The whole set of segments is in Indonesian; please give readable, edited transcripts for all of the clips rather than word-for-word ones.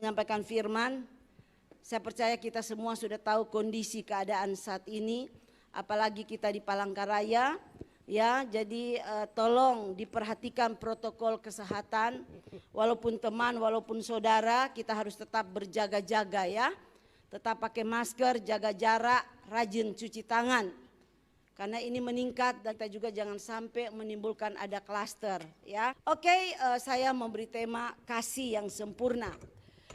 menyampaikan firman. Saya percaya kita semua sudah tahu kondisi keadaan saat ini, apalagi kita di Palangkaraya, ya. Jadi tolong diperhatikan protokol kesehatan. Walaupun teman, walaupun saudara, kita harus tetap berjaga-jaga ya. Tetap pakai masker, jaga jarak, rajin cuci tangan. Karena ini meningkat dan kita juga jangan sampai menimbulkan ada klaster ya. Oke, saya memberi tema kasih yang sempurna.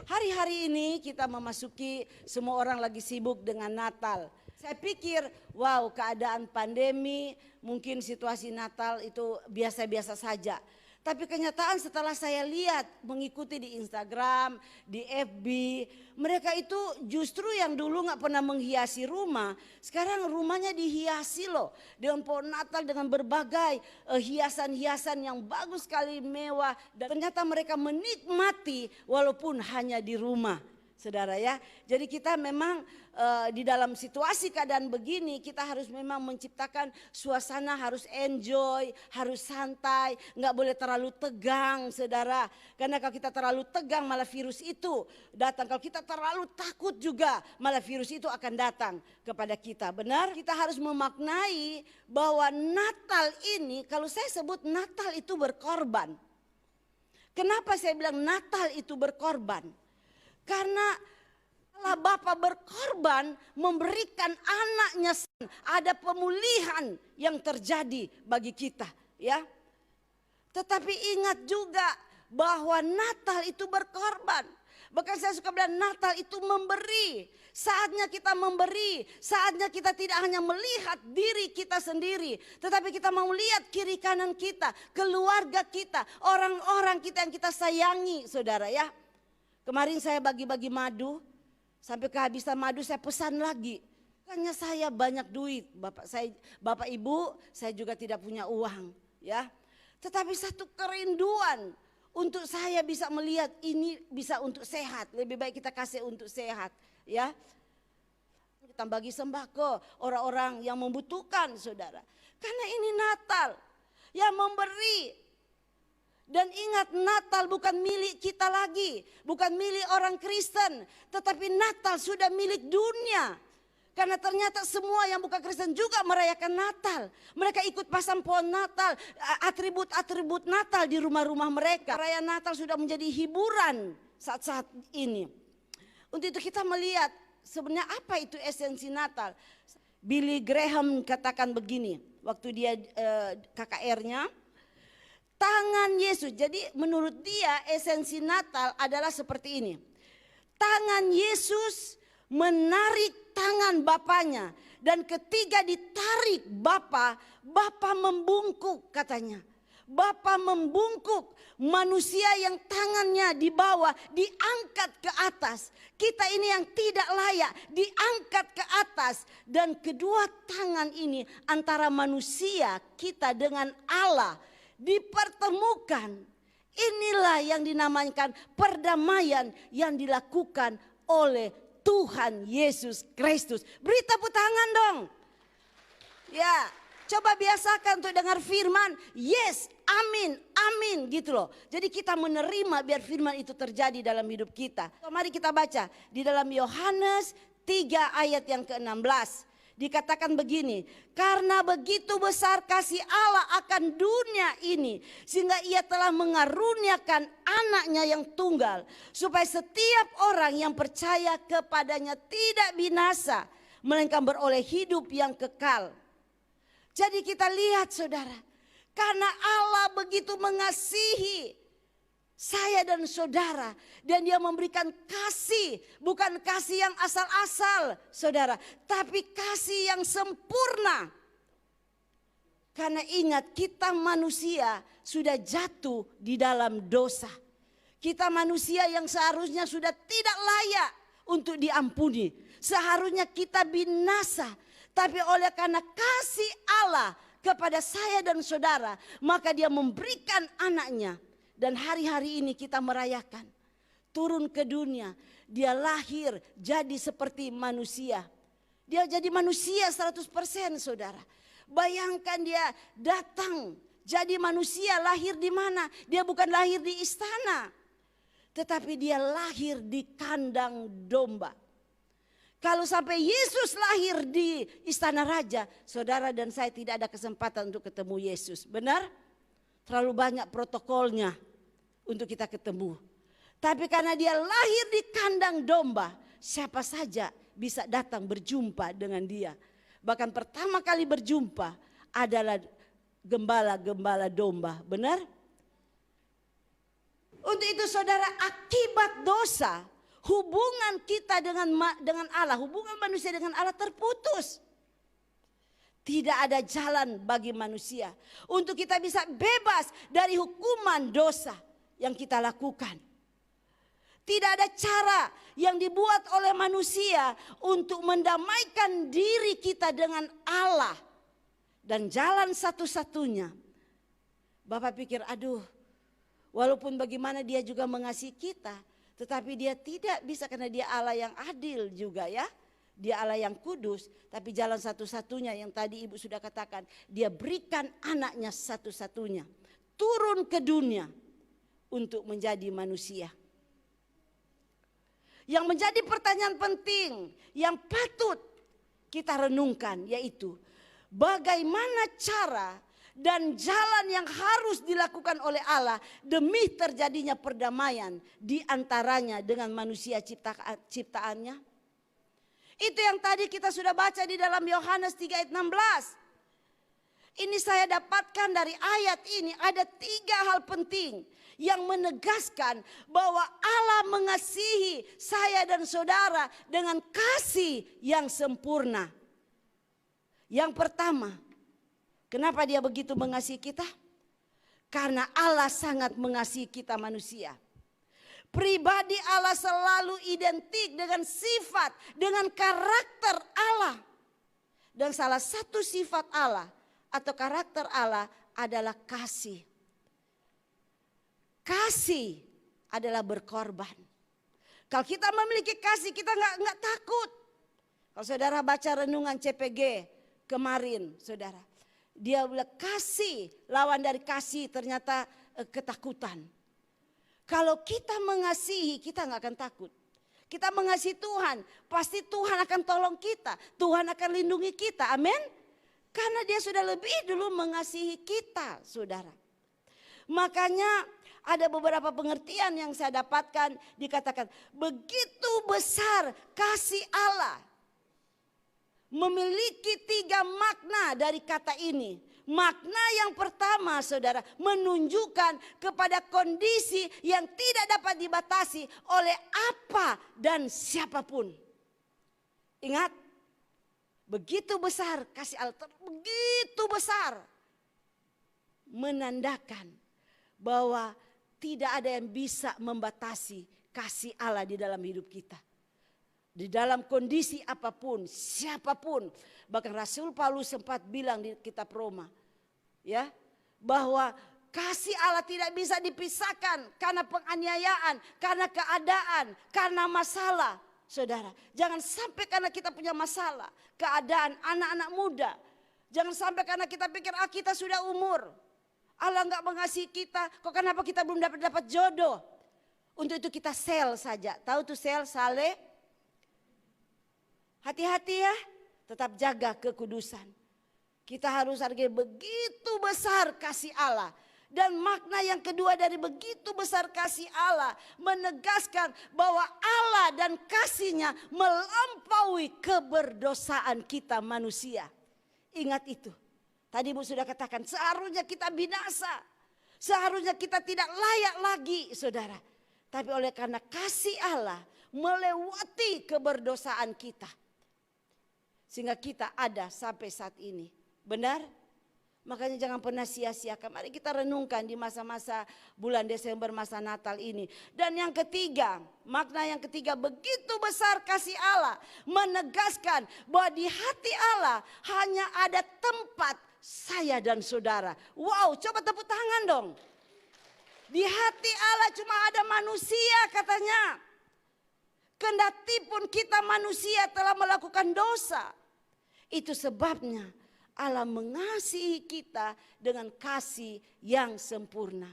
Hari-hari ini kita memasuki, semua orang lagi sibuk dengan Natal. Saya pikir wow, keadaan pandemi, mungkin situasi Natal itu biasa-biasa saja. Tapi kenyataan setelah saya lihat, mengikuti di Instagram, di FB, mereka itu justru yang dulu gak pernah menghiasi rumah, sekarang rumahnya dihiasi loh. Dengan pohon Natal, dengan berbagai hiasan-hiasan yang bagus sekali, mewah. Dan ternyata mereka menikmati walaupun hanya di rumah. Saudara ya, jadi kita memang di dalam situasi keadaan begini kita harus memang menciptakan suasana, harus enjoy, harus santai, nggak boleh terlalu tegang saudara. Karena kalau kita terlalu tegang malah virus itu datang, kalau kita terlalu takut juga malah virus itu akan datang kepada kita. Benar, kita harus memaknai bahwa Natal ini, kalau saya sebut Natal itu berkorban. Kenapa saya bilang Natal itu berkorban? Karena Allah Bapa berkorban memberikan anaknya, ada pemulihan yang terjadi bagi kita ya. Tetapi ingat juga bahwa Natal itu berkorban. Bahkan saya suka bilang Natal itu memberi. Saatnya kita memberi, saatnya kita tidak hanya melihat diri kita sendiri, tetapi kita mau lihat kiri kanan kita, keluarga kita, orang-orang kita yang kita sayangi saudara ya. Kemarin saya bagi-bagi madu, sampai kehabisan madu saya pesan lagi. Makanya saya banyak duit, bapak ibu, saya juga tidak punya uang, ya. Tetapi satu kerinduan untuk saya bisa melihat ini bisa untuk sehat, lebih baik kita kasih untuk sehat, ya. Kita bagi sembako orang-orang yang membutuhkan, saudara. Karena ini Natal, yang memberi. Dan ingat Natal bukan milik kita lagi, bukan milik orang Kristen, tetapi Natal sudah milik dunia. Karena ternyata semua yang bukan Kristen juga merayakan Natal. Mereka ikut pasang pohon Natal, atribut-atribut Natal di rumah-rumah mereka. Perayaan Natal sudah menjadi hiburan saat-saat ini. Untuk itu kita melihat sebenarnya apa itu esensi Natal. Billy Graham katakan begini, waktu dia KKR-nya. Tangan Yesus, jadi menurut dia esensi Natal adalah seperti ini. Tangan Yesus menarik tangan Bapaknya. Dan ketika ditarik Bapa membungkuk katanya. Bapa membungkuk, manusia yang tangannya di bawah diangkat ke atas. Kita ini yang tidak layak diangkat ke atas. Dan kedua tangan ini antara manusia kita dengan Allah dipertemukan. Inilah yang dinamakan perdamaian yang dilakukan oleh Tuhan Yesus Kristus. Beri tepuk tangan dong. Ya, coba biasakan untuk dengar firman. Yes, amin, amin gitu loh. Jadi kita menerima biar firman itu terjadi dalam hidup kita. Mari kita baca di dalam Yohanes 3 ayat yang ke-16. Dikatakan begini, karena begitu besar kasih Allah akan dunia ini, sehingga ia telah mengaruniakan anaknya yang tunggal, supaya setiap orang yang percaya kepadanya tidak binasa, melainkan beroleh hidup yang kekal. Jadi kita lihat saudara, karena Allah begitu mengasihi saya dan saudara, dan dia memberikan kasih, bukan kasih yang asal-asal saudara, tapi kasih yang sempurna. Karena ingat kita manusia sudah jatuh di dalam dosa. Kita manusia yang seharusnya sudah tidak layak untuk diampuni. Seharusnya kita binasa, tapi oleh karena kasih Allah kepada saya dan saudara, maka dia memberikan anaknya. Dan hari-hari ini kita merayakan turun ke dunia. Dia lahir jadi seperti manusia. Dia jadi manusia 100% saudara. Bayangkan dia datang jadi manusia, lahir di mana? Dia bukan lahir di istana. tetapi dia lahir di kandang domba. Kalau sampai Yesus lahir di istana raja, saudara dan saya tidak ada kesempatan untuk ketemu Yesus. Benar? Terlalu banyak protokolnya untuk kita ketemu. Tapi karena dia lahir di kandang domba, siapa saja bisa datang berjumpa dengan dia. Bahkan pertama kali berjumpa adalah gembala-gembala domba. Benar? Untuk itu saudara, akibat dosa, hubungan kita dengan Allah, hubungan manusia dengan Allah terputus. Tidak ada jalan bagi manusia untuk kita bisa bebas dari hukuman dosa yang kita lakukan. Tidak ada cara yang dibuat oleh manusia untuk mendamaikan diri kita dengan Allah. Dan jalan satu-satunya, Bapak pikir, aduh, walaupun bagaimana dia juga mengasihi kita, tetapi dia tidak bisa karena dia Allah yang adil juga ya. Dia Allah yang kudus, tapi jalan satu-satunya yang tadi Ibu sudah katakan, dia berikan anaknya satu-satunya, turun ke dunia untuk menjadi manusia. Yang menjadi pertanyaan penting yang patut kita renungkan yaitu bagaimana cara dan jalan yang harus dilakukan oleh Allah demi terjadinya perdamaian di antaranya dengan manusia ciptaannya. Itu yang tadi kita sudah baca di dalam Yohanes 3 ayat 16. Ini saya dapatkan dari ayat ini ada 3 hal penting yang menegaskan bahwa Allah mengasihi saya dan saudara dengan kasih yang sempurna. Yang pertama, kenapa dia begitu mengasihi kita? Karena Allah sangat mengasihi kita manusia. Pribadi Allah selalu identik dengan sifat, dengan karakter Allah. Dan salah satu sifat Allah atau karakter Allah adalah kasih. Kasih adalah berkorban. Kalau kita memiliki kasih, kita nggak takut. Kalau saudara baca renungan CPG kemarin, saudara, dia bilang kasih, lawan dari kasih ternyata ketakutan. Kalau kita mengasihi, kita nggak akan takut. Kita mengasihi Tuhan, pasti Tuhan akan tolong kita. Tuhan akan lindungi kita, amin. Karena dia sudah lebih dulu mengasihi kita, saudara. Makanya ada beberapa pengertian yang saya dapatkan, dikatakan begitu besar kasih Allah. Memiliki 3 makna dari kata ini. Makna yang pertama, saudara, menunjukkan kepada kondisi yang tidak dapat dibatasi oleh apa dan siapapun. Ingat, begitu besar kasih Allah, begitu besar. Menandakan bahwa tidak ada yang bisa membatasi kasih Allah di dalam hidup kita. Di dalam kondisi apapun, siapapun. Bahkan Rasul Paulus sempat bilang di kitab Roma, ya, bahwa kasih Allah tidak bisa dipisahkan karena penganiayaan, karena keadaan, karena masalah. Saudara, jangan sampai karena kita punya masalah, keadaan anak-anak muda. Jangan sampai karena kita pikir kita sudah umur. Allah nggak mengasihi kita, kok kenapa kita belum dapat jodoh? Untuk itu kita sel saja. Tahu tuh sel, saleh? Hati-hati ya, tetap jaga kekudusan. Kita harus hargai begitu besar kasih Allah. Dan makna yang kedua dari begitu besar kasih Allah menegaskan bahwa Allah dan kasihnya melampaui keberdosaan kita manusia. Ingat itu. Tadi Ibu sudah katakan seharusnya kita binasa. Seharusnya kita tidak layak lagi, saudara. Tapi oleh karena kasih Allah melewati keberdosaan kita. Sehingga kita ada sampai saat ini. Benar? Makanya jangan pernah sia-siakan. Mari kita renungkan di masa-masa bulan Desember, masa Natal ini. Dan yang ketiga, makna yang ketiga, begitu besar kasih Allah menegaskan bahwa di hati Allah hanya ada tempat saya dan saudara. Wow, coba tepuk tangan dong. Di hati Allah cuma ada manusia katanya. Kendati pun kita manusia telah melakukan dosa. Itu sebabnya Allah mengasihi kita dengan kasih yang sempurna.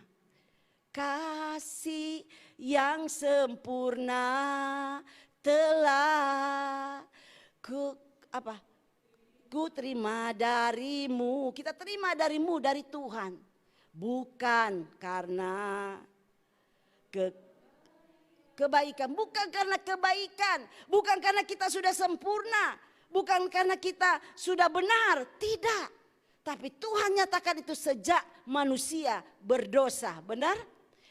kasih yang sempurna telah ku terima darimu. Kita terima darimu, dari Tuhan. Bukan karena kebaikan, bukan karena kebaikan, bukan karena kita sudah sempurna, bukan karena kita sudah benar, tidak. Tapi Tuhan nyatakan itu sejak manusia berdosa, benar?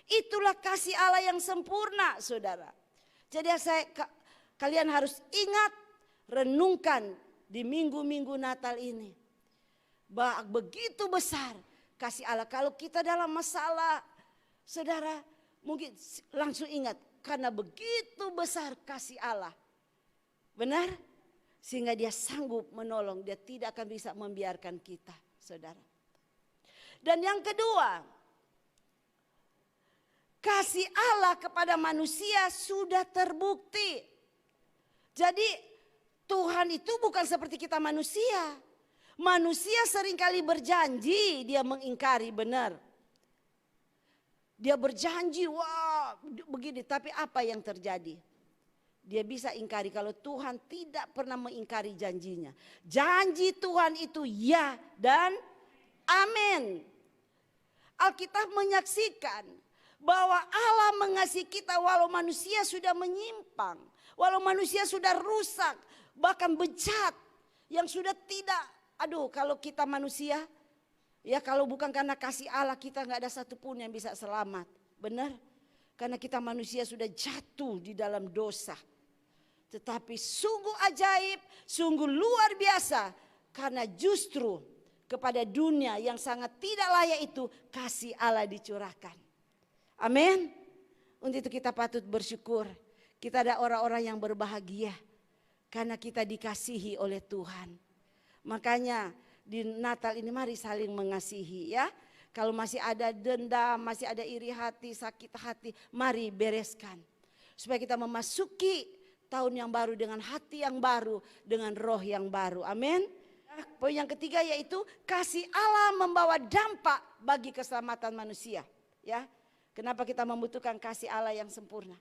Itulah kasih Allah yang sempurna, saudara. Jadi kalian harus ingat, renungkan di minggu-minggu Natal ini. Begitu besar kasih Allah. Kalau kita dalam masalah, saudara, mungkin langsung ingat, karena begitu besar kasih Allah. Benar? Sehingga dia sanggup menolong, dia tidak akan bisa membiarkan kita, saudara. Dan yang kedua, kasih Allah kepada manusia sudah terbukti. Jadi Tuhan itu bukan seperti kita manusia. Manusia seringkali berjanji, dia mengingkari, benar. Dia berjanji, wah begini, tapi apa yang terjadi? Dia bisa ingkari kalau Tuhan tidak pernah mengingkari janjinya. Janji Tuhan itu ya dan amin. Alkitab menyaksikan bahwa Allah mengasihi kita walau manusia sudah menyimpang. Walau manusia sudah rusak, bahkan bejat, yang sudah tidak, kalau kita manusia, ya kalau bukan karena kasih Allah kita nggak ada satupun yang bisa selamat, benar? Karena kita manusia sudah jatuh di dalam dosa. Tetapi sungguh ajaib, sungguh luar biasa, karena justru kepada dunia yang sangat tidak layak itu kasih Allah dicurahkan. Amin. Untuk itu kita patut bersyukur. Kita ada orang-orang yang berbahagia karena kita dikasihi oleh Tuhan. Makanya di Natal ini mari saling mengasihi, ya. Kalau masih ada dendam, masih ada iri hati, sakit hati, mari bereskan. Supaya kita memasuki tahun yang baru dengan hati yang baru, dengan roh yang baru. Amin. Poin yang ketiga yaitu kasih Allah membawa dampak bagi keselamatan manusia, ya. Kenapa kita membutuhkan kasih Allah yang sempurna?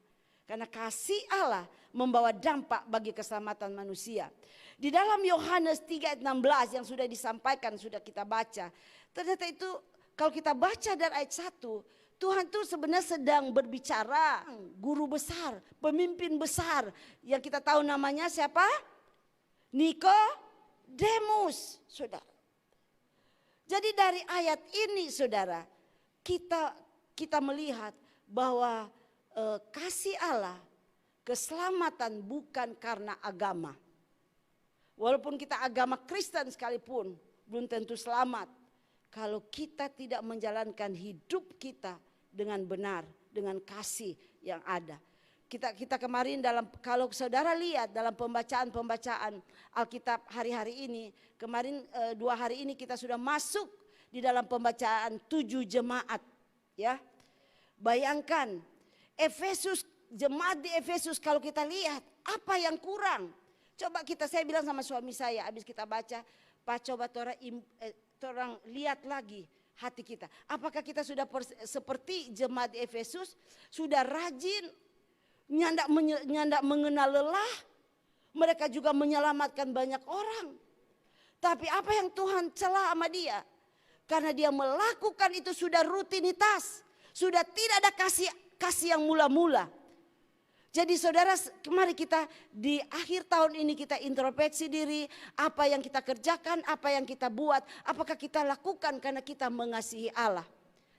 Karena kasih Allah membawa dampak bagi keselamatan manusia. Di dalam Yohanes 3 ayat 16 yang sudah disampaikan, sudah kita baca. Ternyata itu kalau kita baca dari ayat 1, Tuhan tuh sebenarnya sedang berbicara. Guru besar, pemimpin besar yang kita tahu namanya siapa? Nikodemus, saudara. Jadi dari ayat ini saudara, kita melihat bahwa kasih Allah, keselamatan bukan karena agama. Walaupun kita agama Kristen sekalipun, belum tentu selamat. Kalau kita tidak menjalankan hidup kita dengan benar, dengan kasih yang ada. Kita kemarin kalau saudara lihat dalam pembacaan Alkitab hari-hari ini, kemarin 2 hari ini kita sudah masuk di dalam pembacaan 7 jemaat, ya. Bayangkan jemaat di Efesus, kalau kita lihat apa yang kurang. Coba saya bilang sama suami saya habis kita baca, Pak, coba orang lihat lagi hati kita. Apakah kita sudah seperti jemaat di Efesus, sudah rajin, nyandak mengenal lelah, mereka juga menyelamatkan banyak orang. Tapi apa yang Tuhan cela sama dia? Karena dia melakukan itu sudah rutinitas, sudah tidak ada kasih yang mula-mula. Jadi saudara, mari kita di akhir tahun ini kita introspeksi diri, apa yang kita kerjakan, apa yang kita buat, apakah kita lakukan karena kita mengasihi Allah,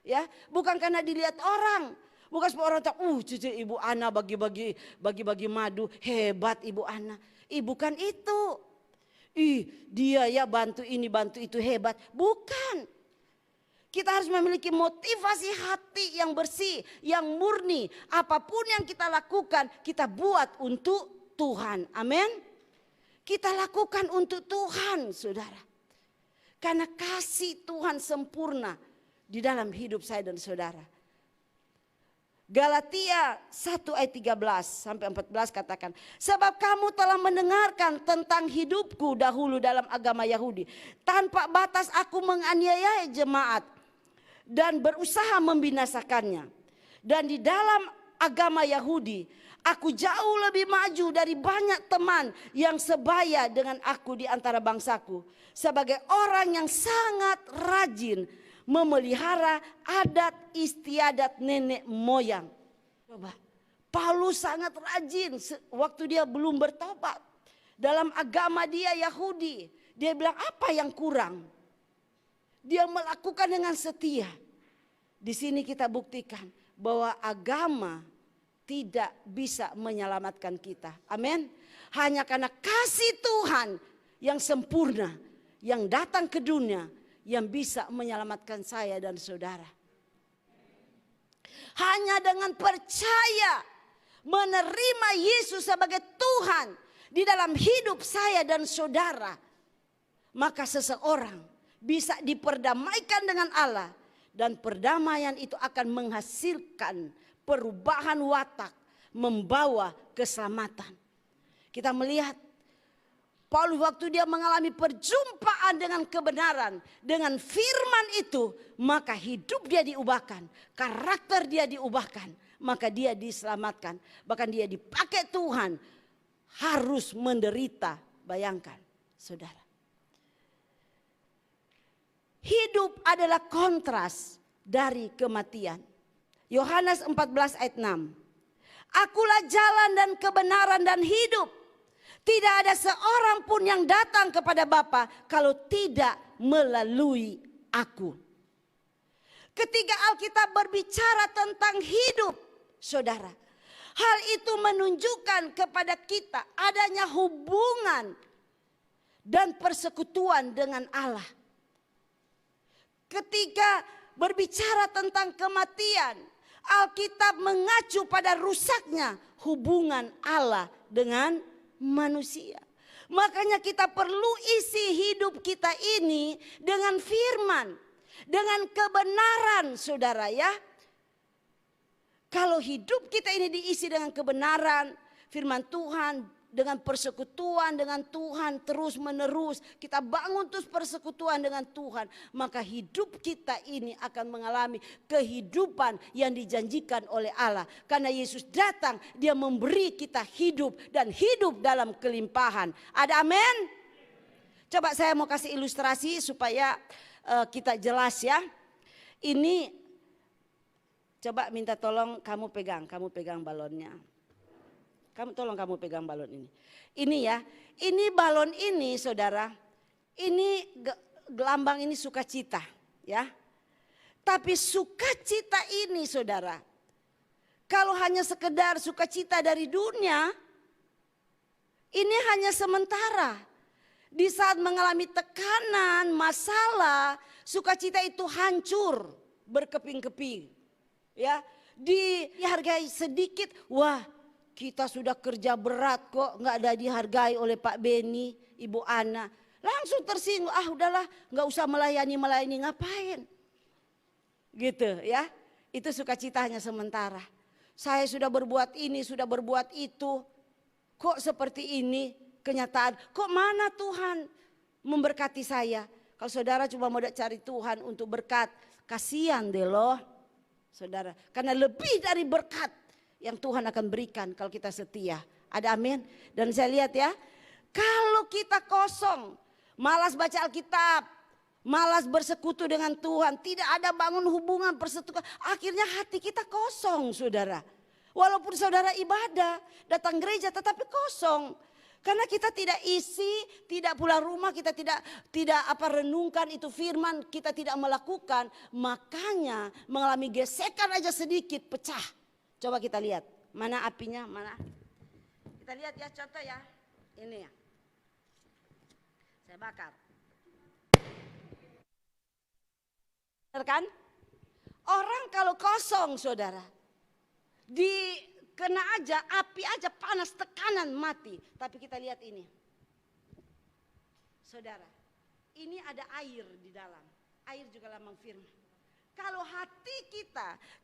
ya, bukan karena dilihat orang, bukan semua orang tahu, cucu Ibu Ana bagi-bagi madu, hebat Ibu Ana, bukan itu, dia ya bantu ini bantu itu hebat, bukan. Kita harus memiliki motivasi hati yang bersih, yang murni. Apapun yang kita lakukan, kita buat untuk Tuhan. Amin. Kita lakukan untuk Tuhan, saudara. Karena kasih Tuhan sempurna di dalam hidup saya dan saudara. Galatia 1 ayat 13 sampai 14 katakan, sebab kamu telah mendengarkan tentang hidupku dahulu dalam agama Yahudi. Tanpa batas aku menganiaya jemaat dan berusaha membinasakannya. Dan di dalam agama Yahudi, aku jauh lebih maju dari banyak teman yang sebaya dengan aku di antara bangsaku. Sebagai orang yang sangat rajin memelihara adat istiadat nenek moyang. Coba, Paulus sangat rajin waktu dia belum bertobat. Dalam agama dia Yahudi, dia bilang apa yang kurang? Dia melakukan dengan setia. Di sini kita buktikan bahwa agama tidak bisa menyelamatkan kita. Amin. Hanya karena kasih Tuhan yang sempurna, yang datang ke dunia, yang bisa menyelamatkan saya dan saudara. Hanya dengan percaya menerima Yesus sebagai Tuhan di dalam hidup saya dan saudara, maka seseorang bisa diperdamaikan dengan Allah. Dan perdamaian itu akan menghasilkan perubahan watak, membawa keselamatan. Kita melihat Paulus waktu dia mengalami perjumpaan dengan kebenaran, dengan firman itu, maka hidup dia diubahkan, karakter dia diubahkan, maka dia diselamatkan. Bahkan dia dipakai Tuhan harus menderita. Bayangkan, saudara. Hidup adalah kontras dari kematian. Yohanes 14 ayat 6. Akulah jalan dan kebenaran dan hidup. Tidak ada seorang pun yang datang kepada Bapa kalau tidak melalui aku. Ketika Alkitab berbicara tentang hidup, saudara, hal itu menunjukkan kepada kita adanya hubungan dan persekutuan dengan Allah. Ketika berbicara tentang kematian, Alkitab mengacu pada rusaknya hubungan Allah dengan manusia. Makanya kita perlu isi hidup kita ini dengan firman, dengan kebenaran, saudara ya. Kalau hidup kita ini diisi dengan kebenaran, firman Tuhan, dengan persekutuan dengan Tuhan terus menerus, kita bangun terus persekutuan dengan Tuhan, maka hidup kita ini akan mengalami kehidupan yang dijanjikan oleh Allah. Karena Yesus datang, dia memberi kita hidup dan hidup dalam kelimpahan. Ada amin? Coba saya mau kasih ilustrasi supaya kita jelas ya. Ini coba minta tolong kamu pegang balonnya. Tolong kamu pegang balon ini. Ini ya, ini balon ini saudara, ini gelambang ini sukacita ya. Tapi sukacita ini saudara, kalau hanya sekedar sukacita dari dunia, ini hanya sementara. Di saat mengalami tekanan, masalah, sukacita itu hancur, berkeping-keping. Ya, dihargai sedikit, wah, kita sudah kerja berat kok, nggak ada dihargai oleh Pak Beni, Ibu Ana. Langsung tersinggung, udahlah nggak usah melayani ngapain. Gitu ya, itu sukacita hanya sementara. Saya sudah berbuat ini, sudah berbuat itu. Kok seperti ini kenyataan, kok mana Tuhan memberkati saya. Kalau saudara cuma mau cari Tuhan untuk berkat, kasihan deh loh saudara. Karena lebih dari berkat yang Tuhan akan berikan kalau kita setia. Ada amin? Dan saya lihat ya, kalau kita kosong, malas baca Alkitab, malas bersekutu dengan Tuhan, tidak ada bangun hubungan persekutuan, akhirnya hati kita kosong saudara. Walaupun saudara ibadah, datang gereja tetapi kosong. Karena kita tidak isi, tidak pulang rumah, kita tidak renungkan itu firman, kita tidak melakukan, makanya mengalami gesekan aja sedikit pecah. Coba kita lihat, mana apinya, mana? Kita lihat ya, contoh ya. Ini ya. Saya bakar. Benar kan? Orang kalau kosong saudara, dikena aja, api aja panas, tekanan mati. Tapi kita lihat ini. Saudara, ini ada air di dalam. Air juga lambang firman.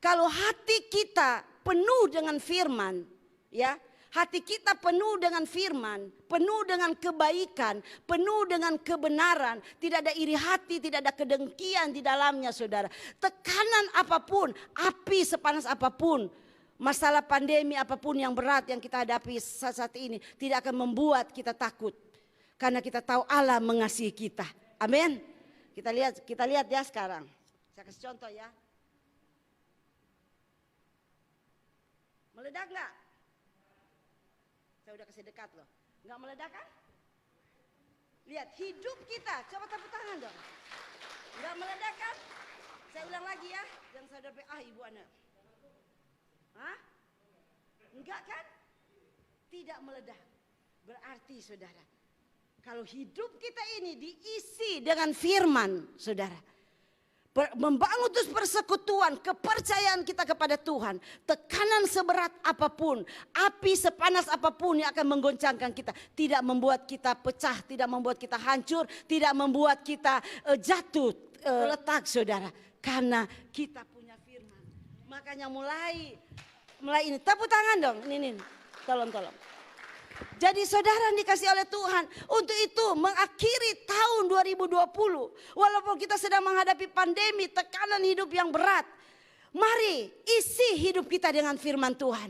Kalau hati kita penuh dengan firman, ya, hati kita penuh dengan firman, penuh dengan kebaikan, penuh dengan kebenaran, tidak ada iri hati, tidak ada kedengkian di dalamnya, saudara. Tekanan apapun, api sepanas apapun, masalah pandemi apapun yang berat yang kita hadapi saat ini tidak akan membuat kita takut. Karena kita tahu Allah mengasihi kita. Amin. Kita lihat ya sekarang. Saya kasih contoh ya. Meledak nggak? Saya udah kasih dekat loh. Nggak meledak kan? Lihat hidup kita. Coba tepuk tangan dong. Nggak meledak kan? Saya ulang lagi ya. Yang saudara ibu anak. Hah? Enggak kan? Tidak meledak. Berarti saudara, kalau hidup kita ini diisi dengan firman, saudara. Membangun terus persekutuan, kepercayaan kita kepada Tuhan. Tekanan seberat apapun, api sepanas apapun yang akan menggoncangkan kita. Tidak membuat kita pecah, tidak membuat kita hancur, tidak membuat kita jatuh, letak, saudara. Karena kita punya firman. Makanya mulai ini, tepuk tangan dong, ini, tolong. Jadi saudara dikasih oleh Tuhan untuk itu mengakhiri tahun 2020. Walaupun kita sedang menghadapi pandemi, tekanan hidup yang berat. Mari isi hidup kita dengan firman Tuhan.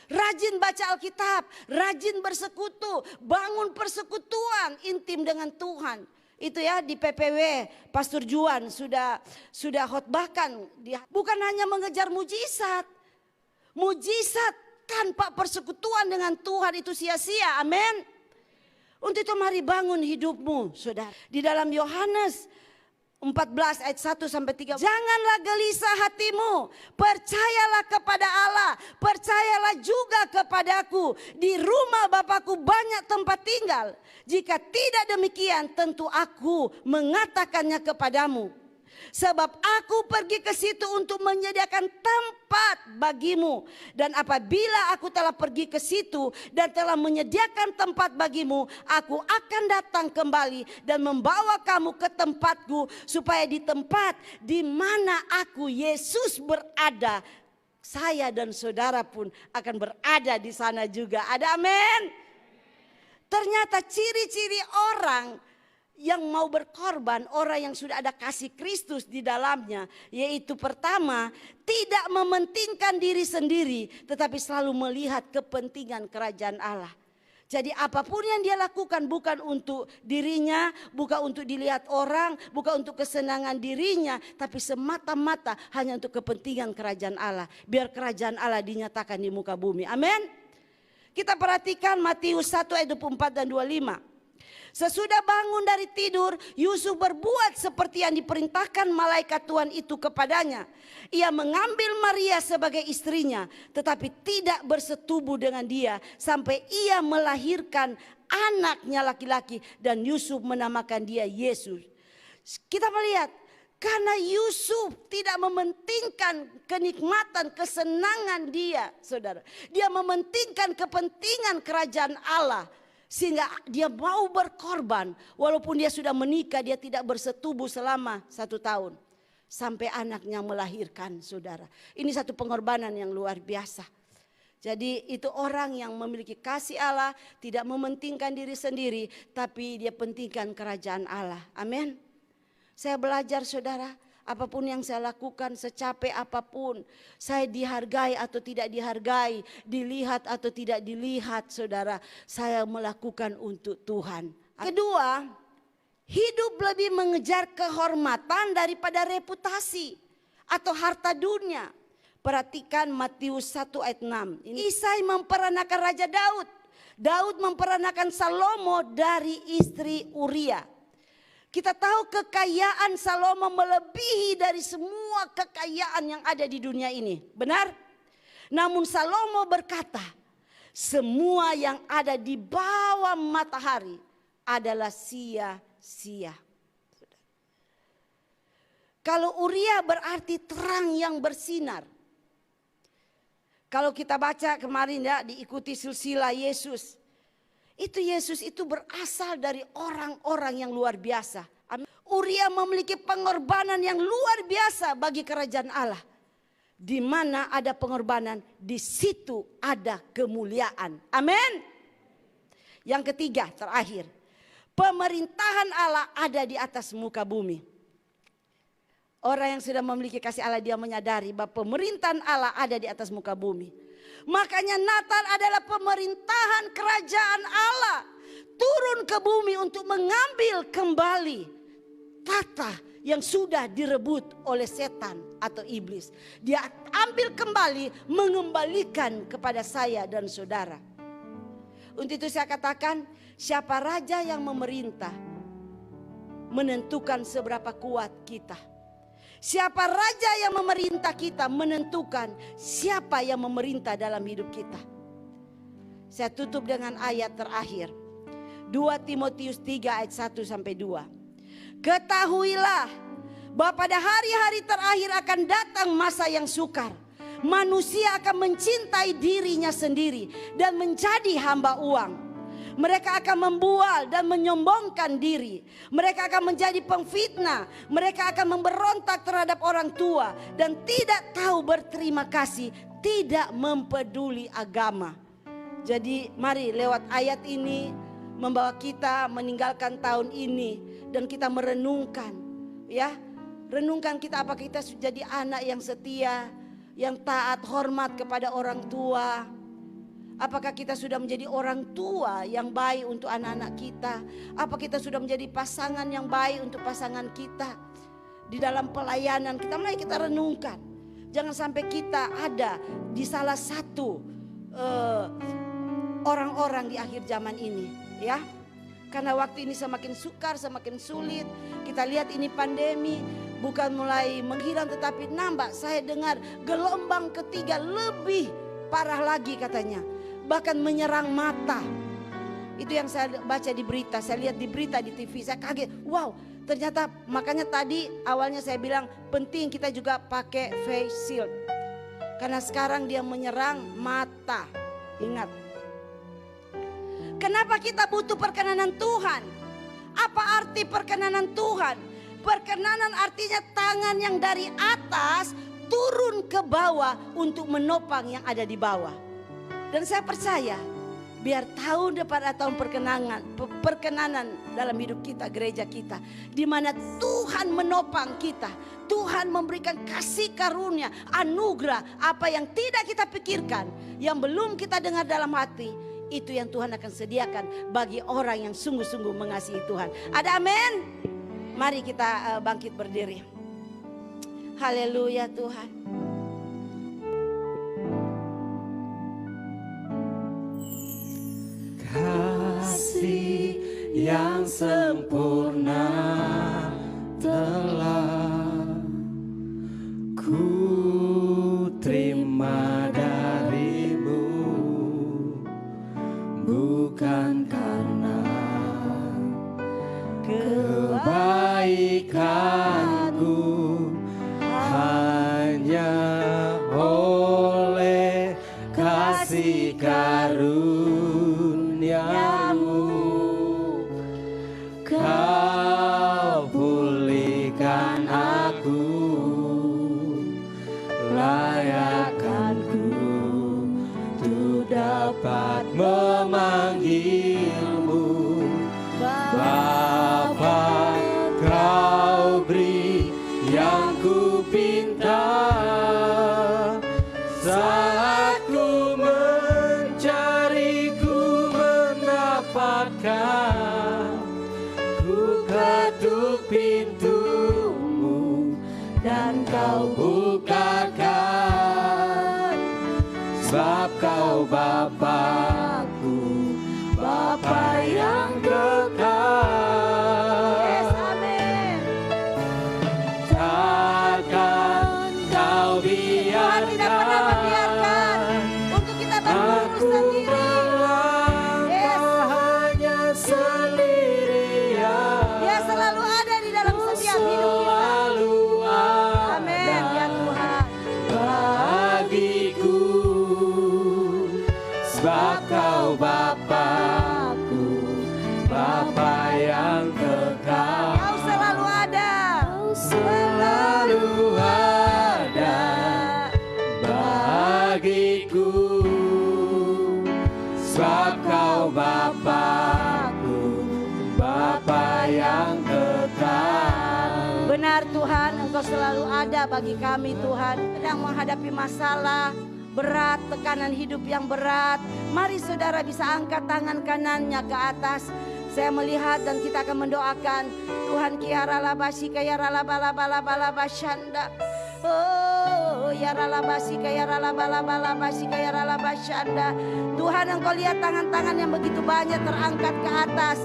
Rajin baca Alkitab, rajin bersekutu, bangun persekutuan intim dengan Tuhan. Itu ya di PPW Pastor Juan sudah khotbahkan. Bukan hanya mengejar mujizat. Mujizat tanpa persekutuan dengan Tuhan itu sia-sia. Amin. Untuk itu mari bangun hidupmu, saudara. Di dalam Yohanes 14 ayat 1 sampai 3. Janganlah gelisah hatimu, percayalah kepada Allah, percayalah juga kepadaku. Di rumah Bapakku banyak tempat tinggal. Jika tidak demikian, tentu aku mengatakannya kepadamu. Sebab aku pergi ke situ untuk menyediakan tempat bagimu. Dan apabila aku telah pergi ke situ dan telah menyediakan tempat bagimu, aku akan datang kembali dan membawa kamu ke tempatku, supaya di tempat di mana aku Yesus berada, saya dan saudara pun akan berada di sana juga. Ada amin. Ternyata ciri-ciri orang yang mau berkorban, orang yang sudah ada kasih Kristus di dalamnya, yaitu pertama, tidak mementingkan diri sendiri, tetapi selalu melihat kepentingan kerajaan Allah. Jadi apapun yang dia lakukan bukan untuk dirinya, bukan untuk dilihat orang, bukan untuk kesenangan dirinya, tapi semata-mata hanya untuk kepentingan kerajaan Allah. Biar kerajaan Allah dinyatakan di muka bumi. Amin. Kita perhatikan Matius 1 ayat 24 dan 25. Sesudah bangun dari tidur, Yusuf berbuat seperti yang diperintahkan malaikat Tuhan itu kepadanya. Ia mengambil Maria sebagai istrinya, tetapi tidak bersetubuh dengan dia sampai ia melahirkan anaknya laki-laki, dan Yusuf menamakan dia Yesus. Kita melihat karena Yusuf tidak mementingkan kenikmatan, kesenangan dia, saudara. Dia mementingkan kepentingan kerajaan Allah. Sehingga dia mau berkorban. Walaupun dia sudah menikah, dia tidak bersetubuh selama 1 tahun. Sampai anaknya melahirkan, saudara. Ini satu pengorbanan yang luar biasa. Jadi itu orang yang memiliki kasih Allah, tidak mementingkan diri sendiri, tapi dia pentingkan kerajaan Allah. Amin. Saya belajar, saudara. Apapun yang saya lakukan, secapek apapun, saya dihargai atau tidak dihargai, dilihat atau tidak dilihat, saudara, saya melakukan untuk Tuhan. Kedua, hidup lebih mengejar kehormatan daripada reputasi atau harta dunia. Perhatikan Matius 1 ayat 6. Isai memperanakan Raja Daud. Daud memperanakan Salomo dari istri Uria. Kita tahu kekayaan Salomo melebihi dari semua kekayaan yang ada di dunia ini. Benar? Namun Salomo berkata, semua yang ada di bawah matahari adalah sia-sia. Kalau Uria berarti terang yang bersinar. Kalau kita baca kemarin ya, diikuti silsilah Yesus. Itu Yesus itu berasal dari orang-orang yang luar biasa. Uria memiliki pengorbanan yang luar biasa bagi kerajaan Allah. Di mana ada pengorbanan, di situ ada kemuliaan. Amin. Yang ketiga, terakhir. Pemerintahan Allah ada di atas muka bumi. Orang yang sudah memiliki kasih Allah, dia menyadari bahwa pemerintahan Allah ada di atas muka bumi. Makanya Natal adalah pemerintahan kerajaan Allah turun ke bumi untuk mengambil kembali tata yang sudah direbut oleh setan atau iblis. Dia ambil kembali, mengembalikan kepada saya dan saudara. Untuk itu saya katakan, siapa raja yang memerintah menentukan seberapa kuat kita. Siapa raja yang memerintah kita menentukan siapa yang memerintah dalam hidup kita. Saya tutup dengan ayat terakhir. 2 Timotius 3 ayat 1 sampai 2. Ketahuilah bahwa pada hari-hari terakhir akan datang masa yang sukar. Manusia akan mencintai dirinya sendiri dan menjadi hamba uang. Mereka akan membual dan menyombongkan diri. Mereka akan menjadi pemfitnah. Mereka akan memberontak terhadap orang tua dan tidak tahu berterima kasih, tidak mempeduli agama. Jadi mari lewat ayat ini membawa kita meninggalkan tahun ini dan kita merenungkan, ya. Renungkan kita, apakah kita sudah jadi anak yang setia, yang taat, hormat kepada orang tua. Apakah kita sudah menjadi orang tua yang baik untuk anak-anak kita? Apa kita sudah menjadi pasangan yang baik untuk pasangan kita? Di dalam pelayanan kita, mulai kita renungkan. Jangan sampai kita ada di salah satu orang-orang di akhir zaman ini, ya. Karena waktu ini semakin sukar, semakin sulit. Kita lihat ini pandemi bukan mulai menghilang tetapi nambah. Saya dengar gelombang ketiga lebih parah lagi katanya. Bahkan menyerang mata. Itu yang saya baca di berita, saya lihat di berita di TV, saya kaget. Wow, ternyata makanya tadi awalnya saya bilang penting kita juga pakai face shield. Karena sekarang dia menyerang mata. Ingat. Kenapa kita butuh perkenanan Tuhan? Apa arti perkenanan Tuhan? Perkenanan artinya tangan yang dari atas turun ke bawah untuk menopang yang ada di bawah. Dan saya percaya biar tahun depan atau perkenanan dalam hidup kita, gereja kita, di mana Tuhan menopang kita, Tuhan memberikan kasih karunia, anugerah, apa yang tidak kita pikirkan, yang belum kita dengar dalam hati, itu yang Tuhan akan sediakan bagi orang yang sungguh-sungguh mengasihi Tuhan. Ada amin? Mari kita bangkit berdiri. Haleluya Tuhan. Kasih yang sempurna telah ku terima darimu, bukan karena kebaikanku, hanya oleh kasih karuniamu kau pulihkan aku, layakkanku untuk dapat memanggilmu Bapa. Kau beri yang ku pinta saat ku mencari, ku mendapatkan. Ku ketuk pintumu dan kau bukakan, sebab kau Bapakku, Bapa yang kekal. Yes, amin. Takkan kau Tuhan tidak pernah membiarkan untuk kita berlurus sendiri. Yes. hanya sendirian. Dia selalu ada di dalam setiap hidup kita. Selalu Amin ya Tuhan. bagiku, sebab kau Bapakku, Bapa yang kekal. Kau selalu ada. Selalu ada Kau Bapa-Ku, Bapa yang kekal. Benar Tuhan, Engkau selalu ada bagi kami Tuhan. Sedang menghadapi masalah berat, tekanan hidup yang berat. Mari saudara bisa angkat tangan kanannya ke atas. Saya melihat dan kita akan mendoakan. Tuhan kiara labasi kaya ralabalabalabalabashanda. Oh ya ralabasi kaya ralabalabalabashi kaya ralabashanda. Tuhan, Engkau lihat tangan-tangan yang begitu banyak terangkat ke atas.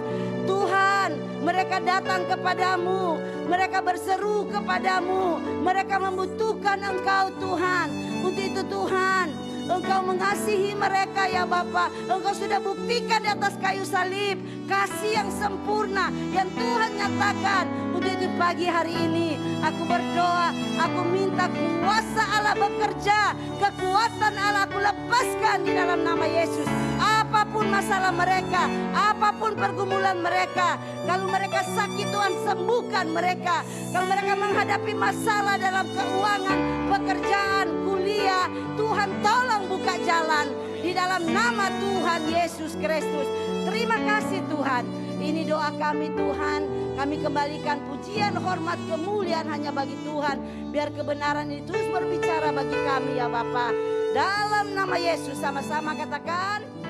Tuhan, mereka datang kepadamu, mereka berseru kepadamu, mereka membutuhkan Engkau Tuhan. Untuk itu Tuhan, Engkau mengasihi mereka ya Bapa. Engkau sudah buktikan di atas kayu salib kasih yang sempurna yang Tuhan nyatakan. Untuk itu pagi hari ini aku berdoa, aku minta kuasa Allah bekerja, kekuatan Allah aku lepaskan di dalam nama Yesus. Apapun masalah mereka, apapun pergumulan mereka, kalau mereka sakit Tuhan sembuhkan mereka. Kalau mereka menghadapi masalah dalam keuangan, pekerjaan, kuliah, Tuhan tolong buka jalan di dalam nama Tuhan Yesus Kristus. Terima kasih Tuhan. Ini doa kami Tuhan. Kami kembalikan pujian, hormat, kemuliaan hanya bagi Tuhan. Biar kebenaran itu terus berbicara bagi kami ya Bapa. Dalam nama Yesus sama-sama katakan.